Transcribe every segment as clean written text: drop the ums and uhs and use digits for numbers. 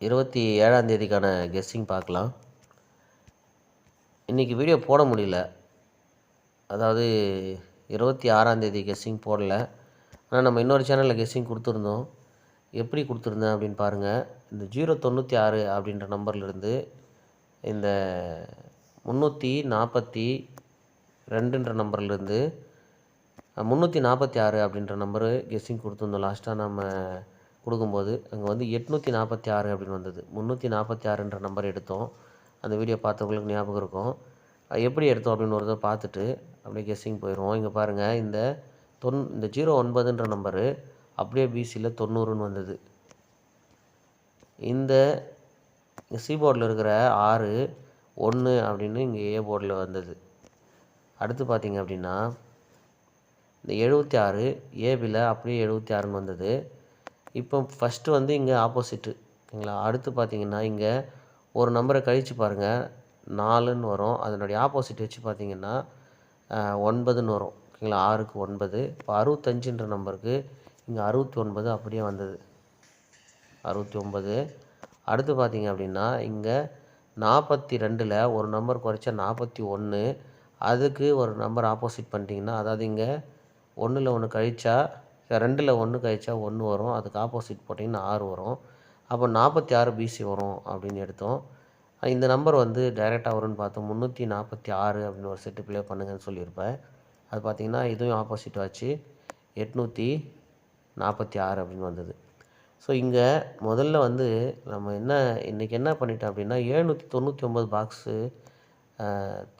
27ஆம் தேதிக்கான guessing பார்க்கலாம். இன்றைக்கி video போட முடியல. அதாவது 26ஆம் தேதி கெஸ்ஸிங் போடல. ஆனால் நம்ம இன்னொரு சேனலில் கெஸ்ஸிங் கொடுத்துருந்தோம். எப்படி கொடுத்துருந்தேன் அப்படின்னு பாருங்கள். இந்த 096 அப்படின்ற நம்பர்லேருந்து இந்த 342ன்ற நம்பர்லேருந்து 346 அப்படின்ற நம்பரு கெஸ்ஸிங் கொடுத்துருந்தோம். லாஸ்ட்டாக நம்ம கொடுக்கும்போது அங்கே வந்து 846 அப்படின்னு வந்தது. 346ன்ற நம்பர் எடுத்தோம். அந்த வீடியோ பார்த்தவங்களுக்கு ஞாபகம் இருக்கும். எப்படி எடுத்தோம் அப்படின்னு ஒரு தடவை பார்த்துட்டு அப்படியே கெஸ்ஸிங் போயிடுவோம். இங்கே பாருங்கள், இந்த 09ன்ற நம்பரு அப்படியே பிசியில் 90ன்னு வந்தது. இந்த சி போர்டில் இருக்கிற 6 1 அப்படின்னு இங்கே ஏ போர்டில் வந்தது. அடுத்து பார்த்தீங்க அப்படின்னா இந்த 76 ஏபியில் அப்படியே 76ன்னு வந்தது. இப்போ ஃபஸ்ட்டு வந்து இங்கே ஆப்போசிட்டு ஓகேங்களா. அடுத்து பார்த்தீங்கன்னா இங்கே ஒரு நம்பரை கழித்து பாருங்கள், 4ன்னு வரும். அதனுடைய ஆப்போசிட் வச்சு பார்த்தீங்கன்னா 9ன்னு வரும் ஓகேங்களா. 6க்கு 9. இப்போ 65ன்ற நம்பருக்கு இங்கே 69 அப்படியே வந்தது. 69. அடுத்து பார்த்தீங்க அப்படின்னா இங்கே 42ல் ஒரு நம்பர் குறைச்சா 41. அதுக்கு ஒரு நம்பர் ஆப்போசிட் பண்ணிட்டீங்கன்னா, அதாவது இங்கே 1ல் 1 கழிச்சா 2ல் 1 கழிச்சா 1 வரும். அதுக்கு ஆப்போசிட் போட்டிங்கன்னா 6 வரும். அப்போ 46 பிசி வரும் அப்படின்னு எடுத்தோம். இந்த நம்பர் வந்து டைரெக்டாக வரும்னு பார்த்தோம். 346 அப்படின்னு ஒரு செட்டு ப்ளே பண்ணுங்கன்னு சொல்லியிருப்பேன். அது பார்த்திங்கன்னா இதுவும் ஆப்போசிட் ஆச்சு, 846 அப்படின்னு வந்தது. ஸோ இங்கே முதல்ல வந்து நம்ம இன்றைக்கி என்ன பண்ணிட்டோம் அப்படின்னா 799 பாக்ஸு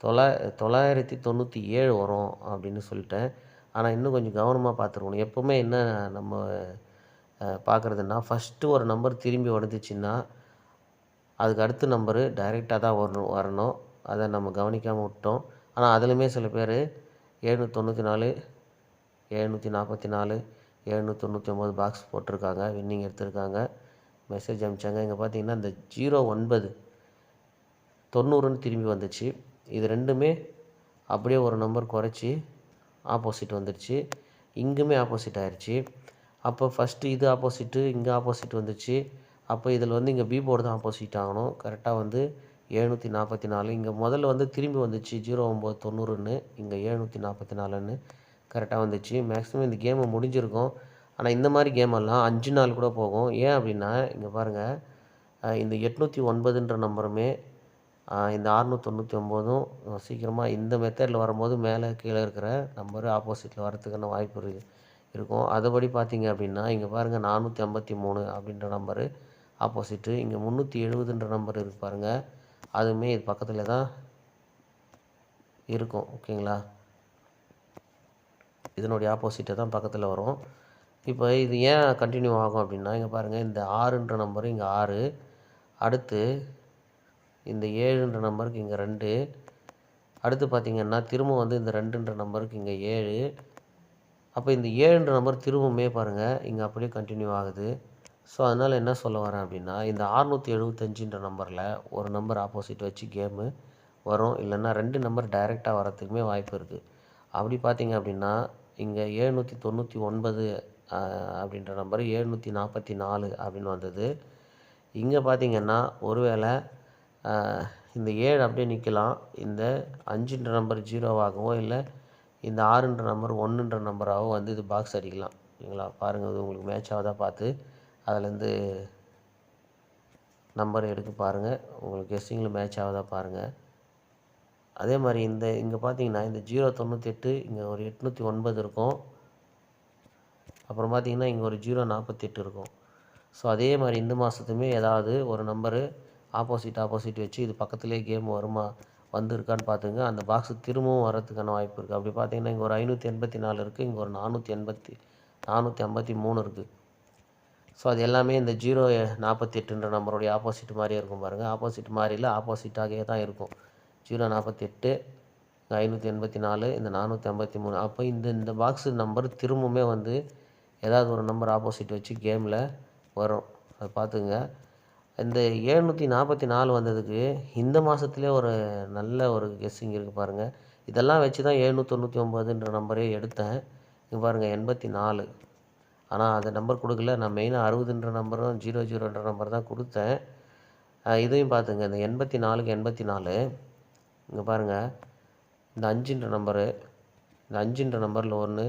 997 வரும் அப்படின்னு சொல்லிட்டேன். ஆனால் இன்னும் கொஞ்சம் கவனமாக பார்த்துருக்கணும். எப்போவுமே என்ன நம்ம பார்க்குறதுன்னா, ஃபஸ்ட்டு ஒரு நம்பர் திரும்பி வந்துச்சுன்னா அதுக்கு அடுத்த நம்பரு டைரெக்டாக தான் வரணும். அதை நம்ம கவனிக்காமல் விட்டோம். ஆனால் அதுலேயுமே சில பேர் 794 744 799 பாக்ஸ் போட்டிருக்காங்க, வின்னிங் எடுத்திருக்காங்க, மெசேஜ் அனுப்பிச்சாங்க. இங்கே பார்த்தீங்கன்னா இந்த 09 90ன்னு திரும்பி வந்துச்சு. இது ரெண்டுமே அப்படியே ஒரு நம்பர் குறைச்சி ஆப்போசிட் வந்துடுச்சு. இங்குமே ஆப்போசிட் ஆயிடுச்சு. அப்போ ஃபஸ்ட்டு இது ஆப்போசிட்டு, இங்கே ஆப்போசிட் வந்துச்சு. அப்போ இதில் வந்து இங்கே பி போர்டு தான் ஆப்போசிட் ஆகணும். கரெக்டாக வந்து 744. இங்கே முதல்ல வந்து திரும்பி வந்துச்சு 0990ன்னு, இங்கே 744ன்னு கரெக்டாக வந்துச்சு. மேக்ஸிமம் இந்த கேமு முடிஞ்சிருக்கும். ஆனால் இந்த மாதிரி கேமெல்லாம் 5 நாள் கூட போகும். ஏன் அப்படின்னா இங்கே பாருங்கள், இந்த 809ன்ற நம்பருமே இந்த 699ம் சீக்கிரமாக இந்த மெத்தடில் வரும்போது மேலே கீழே இருக்கிற நம்பரு ஆப்போசிட்டில் வரத்துக்கான வாய்ப்பு இருக்கும். அதுபடி பார்த்தீங்க அப்படின்னா இங்கே பாருங்கள் 453 அப்படின்ற நம்பரு ஆப்போசிட்டு. இங்கே 370ன்ற நம்பர் இருக்குது பாருங்கள், அதுவுமே இது பக்கத்தில் தான் இருக்கும் ஓகேங்களா. இதனுடைய ஆப்போசிட்டை தான் பக்கத்தில் வரும். இப்போ இது ஏன் கண்டினியூ ஆகும் அப்படின்னா இங்கே பாருங்கள், இந்த 6ன்ற நம்பரு இங்கே 6, அடுத்து இந்த 7ன்ற நம்பருக்கு இங்கே 2, அடுத்து பார்த்திங்கன்னா திரும்ப வந்து இந்த 2ன்ற நம்பருக்கு இங்கே 7. அப்போ இந்த 7ன்ற நம்பர் திரும்பவுமே பாருங்கள் இங்கே அப்படியே கண்டினியூ ஆகுது. ஸோ அதனால் என்ன சொல்ல வரேன் அப்படின்னா, இந்த 675ன்ற நம்பரில் ஒரு நம்பர் ஆப்போசிட் வச்சு கேமு வரும். இல்லைன்னா 2 நம்பர் டைரெக்டாக வரத்துக்குமே வாய்ப்பு இருக்குது. அப்படி பார்த்தீங்க அப்படின்னா இங்கே 799 அப்படின்ற நம்பர் 744 அப்படின்னு வந்தது. இங்கே பார்த்திங்கன்னா ஒருவேளை இந்த 7 அப்படியே நிற்கலாம். இந்த 5ன்ற நம்பர் 0வாகவோ இல்லை இந்த 6ன்ற நம்பர் 1ன்ற நம்பராகவோ வந்து இது பாக்ஸ் அடிக்கலாம் ஓகேங்களா. பாருங்கள், இது உங்களுக்கு மேட்ச் ஆகுதா பார்த்து அதுலேருந்து நம்பர் எடுத்து பாருங்கள், உங்களுக்கு கெஸ்ஸிங்கில் மேட்ச் ஆகுதா பாருங்கள். அதே மாதிரி இங்கே பார்த்தீங்கன்னா இந்த 098 இங்கே ஒரு 809 இருக்கும். அப்புறம் பார்த்தீங்கன்னா இங்கே ஒரு 048 இருக்கும். ஸோ அதே மாதிரி இந்த மாதத்துமே ஏதாவது ஒரு நம்பரு ஆப்போசிட் வச்சு இது பக்கத்துலேயே கேம் வந்திருக்கான்னு பார்த்துங்க. அந்த பாக்ஸு திரும்பவும் வரதுக்கான வாய்ப்பு இருக்குது. அப்படி பார்த்தீங்கன்னா இங்கே ஒரு 584 இருக்குது, இங்கே ஒரு 453 இருக்குது. ஸோ அது எல்லாமே இந்த 048ன்ற நம்பருடைய ஆப்போசிட் மாதிரியே இருக்கும் பாருங்கள். ஆப்போசிட் மாதிரியில் ஆப்போசிட்டாகவே தான் இருக்கும். 048, 584, இந்த 453. அப்போ இந்த பாக்ஸு நம்பர் திரும்பவுமே வந்து ஏதாவது ஒரு நம்பர் ஆப்போசிட் வச்சு கேமில் வரும். அதை பார்த்துங்க. இந்த 744 வந்ததுக்கு இந்த மாதத்துலேயே ஒரு நல்ல ஒரு கெஸ்ஸிங் இருக்குது பாருங்கள். இதெல்லாம் வச்சு தான் 799ன்ற நம்பரே எடுத்தேன். இங்கே பாருங்கள் 84. ஆனால் அந்த நம்பர் கொடுக்கல. நான் மெயினாக 60ன்ற நம்பரும் 00ன்ற நம்பர் தான் கொடுத்தேன். இதையும் பார்த்துங்க. இந்த 84க்கு 84 இங்கே பாருங்கள். இந்த 5ன்ற நம்பரு, இந்த 5ன்ற நம்பரில் ஒன்று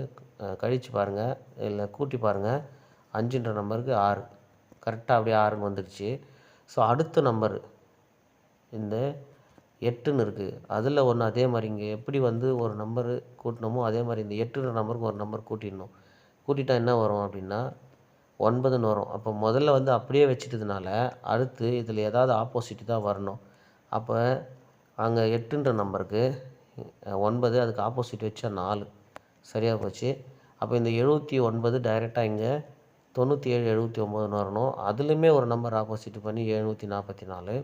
கழித்து பாருங்கள், இல்லை கூட்டி பாருங்கள். 5ன்ற நம்பருக்கு 6 கரெக்டாக அப்படியே 6ன்னு வந்துடுச்சு. ஸோ அடுத்த நம்பரு இந்த 8ன்னு இருக்குது. அதில் ஒன்று அதே மாதிரி இங்கே எப்படி வந்து ஒரு நம்பரு கூட்டினோமோ அதே மாதிரி இந்த 8ன்ற நம்பருக்கு ஒரு நம்பர் கூட்டிடணும். கூட்டிட்டா என்ன வரும் அப்படின்னா 9ன்னு வரும். அப்போ முதல்ல வந்து அப்படியே வச்சுட்டதுனால அடுத்து இதில் ஏதாவது ஆப்போசிட் தான் வரணும். அப்போ அங்கே 8ன்ற நம்பருக்கு 9, அதுக்கு ஆப்போசிட் வச்சா 4 சரியாக போச்சு. அப்போ இந்த 79 டைரெக்டாக இங்கே 97 79ன்னு வரணும். அதுலேயுமே ஒரு நம்பர் ஆப்போசிட் பண்ணி 744.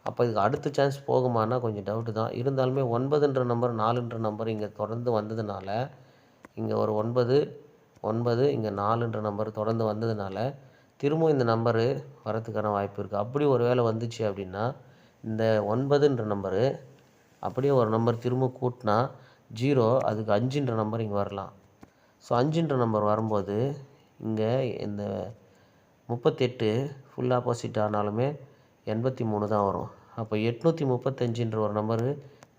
அப்போ இதுக்கு அடுத்த சான்ஸ் போகுமானா கொஞ்சம் டவுட்டு தான். இருந்தாலுமே 9ன்ற நம்பர் 4ன்ற நம்பர் இங்கே தொடர்ந்து வந்ததுனால இங்கே ஒரு 9 9 இங்கே 4ன்ற நம்பர் தொடர்ந்து வந்ததுனால திரும்பவும் இந்த நம்பரு வரத்துக்கான வாய்ப்பு இருக்குது. அப்படி ஒரு வேளை வந்துச்சு அப்படின்னா இந்த 9ன்ற நம்பரு அப்படியே ஒரு நம்பர் திரும்ப கூட்டினா 0, அதுக்கு 5ன்ற நம்பர் இங்கே வரலாம். ஸோ 5ன்ற நம்பர் வரும்போது இங்கே இந்த 38 ஃபுல் ஆப்போசிட் ஆனாலுமே 83 தான் வரும். அப்போ 835ன்ற ஒரு நம்பரு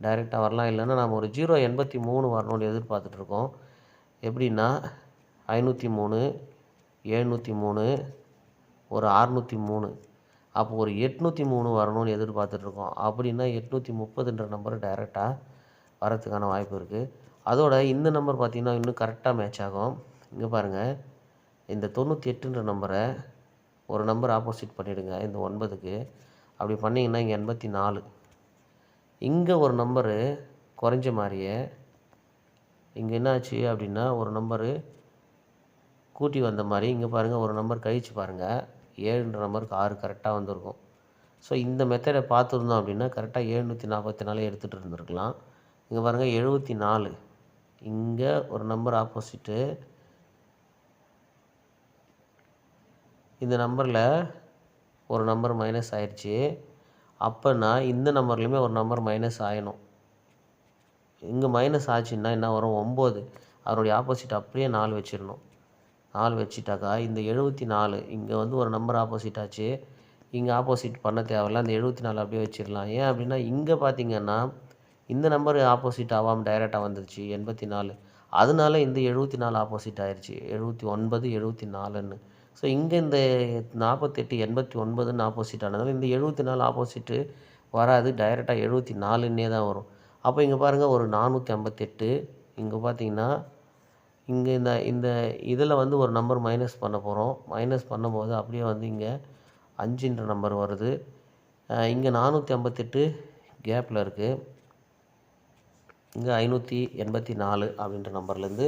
டைரெக்டாக வரலாம். இல்லைன்னா நம்ம ஒரு 083 வரணும்னு எதிர்பார்த்துட்ருக்கோம். எப்படின்னா 503 703 ஒரு 603, அப்போ ஒரு 803 வரணும்னு எதிர்பார்த்துட்ருக்கோம். அப்படின்னா 830ன்ற நம்பர் டைரெக்டாக வரத்துக்கான வாய்ப்பு இருக்குது. அதோட இந்த நம்பர் பார்த்திங்கன்னா இன்னும் கரெக்டாக மேட்ச் ஆகும். இங்கே பாருங்கள், இந்த 98ன்ற நம்பரை ஒரு நம்பர் ஆப்போசிட் பண்ணிவிடுங்க இந்த 9க்கு. அப்படி பண்ணிங்கன்னா இங்கே 84. இங்கே ஒரு நம்பரு குறைஞ்ச மாதிரியே இங்கே என்னாச்சு அப்படின்னா ஒரு நம்பரு கூட்டி வந்த மாதிரி இங்கே பாருங்கள், ஒரு நம்பர் கழித்து பாருங்கள். 7ன்ற நம்பருக்கு 6 கரெக்டாக வந்திருக்கும். ஸோ இந்த மெத்தடை பார்த்துருந்தோம் அப்படின்னா கரெக்டாக 744 எடுத்துகிட்டு இருந்திருக்கலாம். இங்கே பாருங்கள் 74, இங்கே ஒரு நம்பர் ஆப்போசிட்டு, இந்த நம்பரில் ஒரு நம்பர் மைனஸ் ஆயிடுச்சு. அப்போனா இந்த நம்பர்லேயுமே ஒரு நம்பர் மைனஸ் ஆகணும். இங்கே மைனஸ் ஆச்சுன்னா என்ன வரும்? 9, அதனுடைய ஆப்போசிட் அப்படியே 4 வச்சிடணும். 4 வச்சுட்டாக்கா இந்த 74 இங்கே வந்து ஒரு நம்பர் ஆப்போசிட் ஆச்சு. இங்கே ஆப்போசிட் பண்ண தேவையில்ல, அந்த 74 அப்படியே வச்சிடலாம். ஏன் அப்படின்னா இங்கே பார்த்தீங்கன்னா இந்த நம்பர் ஆப்போசிட் ஆகாமல் டைரெக்டாக வந்துடுச்சு 84. அதனால இந்த 74 ஆப்போசிட் ஆயிடுச்சு 79 74ன்னு. ஸோ இங்கே இந்த 48 89ன்னு ஆப்போசிட் ஆனதால் இந்த 74 ஆப்போசிட்டு வராது, டைரெக்டாக 74ன்னே தான் வரும். அப்போ இங்கே பாருங்கள் ஒரு 458. இங்கே பார்த்தீங்கன்னா இங்கே இந்த இந்த இதில் வந்து ஒரு நம்பர் மைனஸ் பண்ண போகிறோம். மைனஸ் பண்ணும்போது அப்படியே வந்து இங்கே 5ன்ற நம்பர் வருது. இங்கே 458 கேப்பில் இருக்குது. இங்கே 584 அப்படின்ற நம்பர்லேருந்து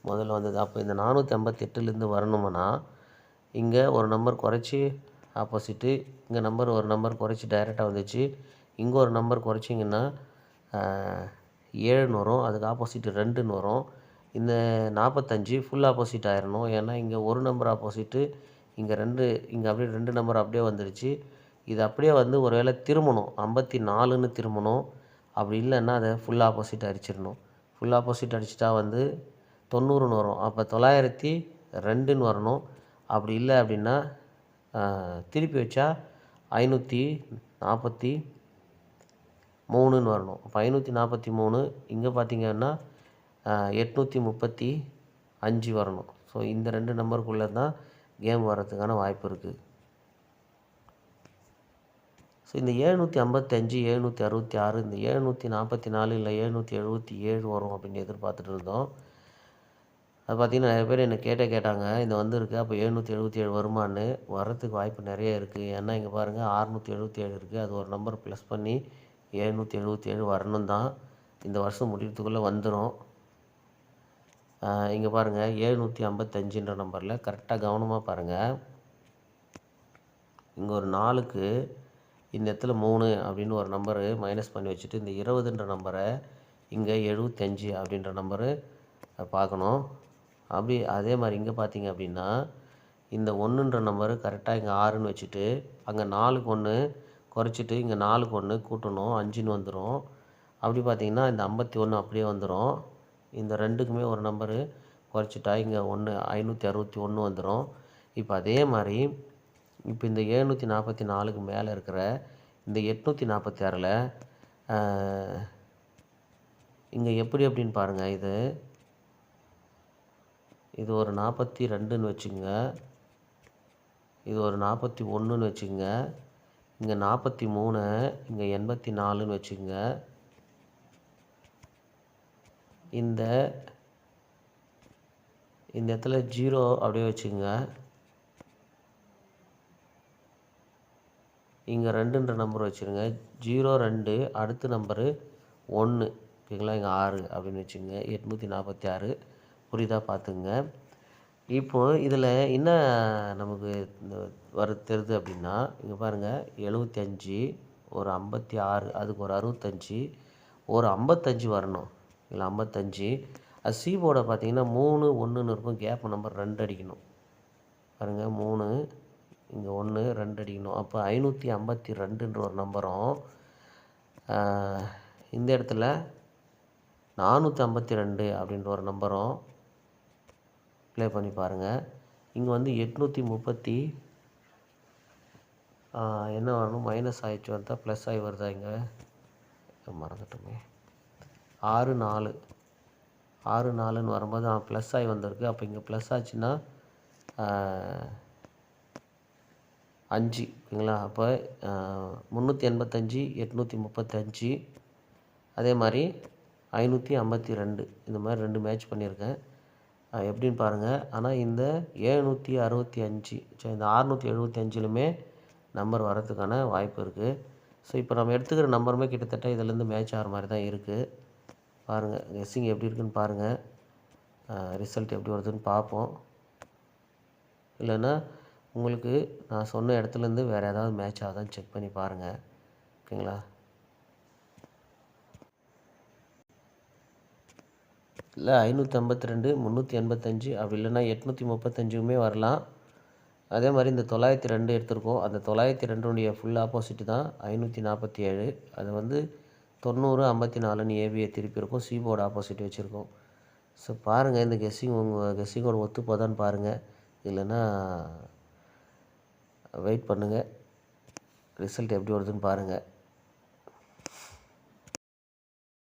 முதல்ல வந்தது. அப்போ இந்த 458லேருந்து வரணும்னா இங்கே ஒரு நம்பர் குறைச்சி ஆப்போசிட்டு, இங்கே நம்பர் ஒரு நம்பர் குறைச்சி டைரெக்டாக வந்துச்சு. இங்கே ஒரு நம்பர் குறைச்சிங்கன்னா 7ன்னு வரும், அதுக்கு ஆப்போசிட் 2ன்னு வரும். இந்த 45 ஃபுல் ஆப்போசிட் ஆயிடணும். ஏன்னா இங்கே ஒரு நம்பர் ஆப்போசிட்டு, இங்கே 2, இங்கே அப்படியே 2 நம்பர் அப்படியே வந்துடுச்சு. இது அப்படியே வந்து ஒரு வேளை திரும்பணும் 54ன்னு திரும்பணும். அப்படி இல்லைன்னா அதை ஃபுல் ஆப்போசிட் அடிச்சிடணும். ஃபுல் ஆப்போசிட் அடிச்சிட்டா வந்து 90ன்னு வரும். அப்போ 902ன்னு வரணும். அப்படி இல்லை அப்படின்னா திருப்பி வச்சா 543ன்னு வரணும். அப்போ 543 இங்கே பார்த்திங்கன்னா 835 வரணும். ஸோ இந்த 2 நம்பருக்குள்ளே தான் கேம் வர்றதுக்கான வாய்ப்பு இருக்குது. ஸோ இந்த 755 766 இந்த 744 இல்லை 777 வரும் அப்படின்னு எதிர்பார்த்துட்டு இருந்தோம். அது பார்த்திங்கன்னா நிறைய பேர் என்னை கேட்டாங்க இது வந்திருக்கு, அப்போ 777 வருமானு. வர்றதுக்கு வாய்ப்பு நிறைய இருக்குது. ஏன்னா இங்கே பாருங்கள் 677 இருக்குது, அது ஒரு நம்பர் ப்ளஸ் பண்ணி 777 வரணும் தான். இந்த வருஷம் முடிகிறதுக்குள்ளே வந்துடும். இங்கே பாருங்கள் 755ன்ற நம்பரில் கரெக்டாக கவனமாக பாருங்கள். இங்கே ஒரு 4க்கு இந்த இடத்துல 3 அப்படின்னு ஒரு நம்பரு மைனஸ் பண்ணி வச்சுட்டு இந்த 20ன்ற நம்பரை இங்கே 75 அப்படின்ற நம்பரு பார்க்கணும். அப்படி அதே மாதிரி இங்கே பார்த்தீங்க அப்படின்னா இந்த 1ன்ற நம்பரு கரெக்டாக இங்கே 6ன்னு வச்சுட்டு அங்கே 4க்கு 1 குறைச்சிட்டு இங்கே 4க்கு 1 கூட்டணும், 5ன்னு வந்துடும். அப்படி பார்த்திங்கன்னா இந்த 51 அப்படியே வந்துடும். இந்த 2க்குமே ஒரு நம்பரு குறைச்சிட்டா இங்கே 561 வந்துடும். இப்போ அதே மாதிரி இப்போ இந்த 744க்கு மேலே இருக்கிற இந்த 846ல் இங்கே எப்படி அப்படின்னு பாருங்கள். இது ஒரு 42ன்னு வச்சுக்கோங்க, இது ஒரு 41ன்னு வச்சுக்கோங்க, இங்கே 43, இங்கே 84ன்னு வச்சுக்கோங்க. இந்த இடத்துல 0 அப்படியே வச்சுக்கோங்க. இங்கே 2ன்ற நம்பர் வச்சுருங்க. 0 2 அடுத்த நம்பரு 1 ஓகேங்களா. இங்கே 6 அப்படின்னு வச்சுக்கோங்க. 846 புரியுதா பார்த்துங்க. இப்போது இதில் என்ன நமக்கு தெரியுது அப்படின்னா, இங்கே பாருங்கள் 75 ஒரு 56 அதுக்கு ஒரு 65 ஒரு 55 வரணும். இல்லை 55 அது சி போர்டை பார்த்தீங்கன்னா 3 1ன்னு இருக்கும். கேப் நம்பர் 2 அடிக்கணும். பாருங்கள் 3 இங்கே 1 2 அடிக்கணும். அப்போ 552ன்ற ஒரு நம்பரும் இந்த இடத்துல 452 அப்படின்ற ஒரு நம்பரும் ப்ளே பண்ணி பாருங்கள். இங்கே வந்து 830 என்ன வரணும், மைனஸ் ஆகிடுச்சு வருதா ப்ளஸ் ஆகி வருதா, இங்கே மறந்துட்டோமே. 6 4ன்னு வரும்போது ப்ளஸ் ஆகி வந்திருக்கு. அப்போ இங்கே ப்ளஸ் ஆச்சுன்னா 5 ஓகேங்களா. அப்போ 385 835 அதே மாதிரி 552 இந்த மாதிரி 2 மேட்ச் பண்ணியிருக்கேன். எப்படின்னு பாருங்கள். ஆனால் இந்த 765 இந்த 675லுமே நம்பர் வரதுக்கான வாய்ப்பு இருக்குது. ஸோ இப்போ நம்ம எடுத்துக்கிற நம்பருமே கிட்டத்தட்ட இதிலேருந்து மேட்ச் ஆகிற மாதிரி தான் இருக்குது. பாருங்கள் கெஸ்ஸிங் எப்படி இருக்குதுன்னு பாருங்கள். ரிசல்ட் எப்படி வருதுன்னு பார்ப்போம். இல்லைன்னா உங்களுக்கு நான் சொன்ன இடத்துலேருந்து வேறு ஏதாவது மேட்ச் ஆகுதான்னு செக் பண்ணி பாருங்கள். ஓகேங்களா. இல்லை 552 385 அப்படி இல்லைன்னா 835மே வரலாம். அதே மாதிரி இந்த 902 எடுத்திருக்கோம். அந்த 902டைய ஃபுல் ஆப்போசிட் தான் 547. அது வந்து 90 54ன்னு ஏபியை திருப்பி இருக்கும். சி போர்டு ஆப்போசிட் வச்சுருக்கோம். ஸோ பாருங்கள் இந்த உங்கள் கெஸ்ஸிங்கோட ஒத்து போதான்னு பாருங்கள். இல்லைன்னா வெயிட் பண்ணுங்கள், ரிசல்ட் எப்படி வருதுன்னு பாருங்கள்.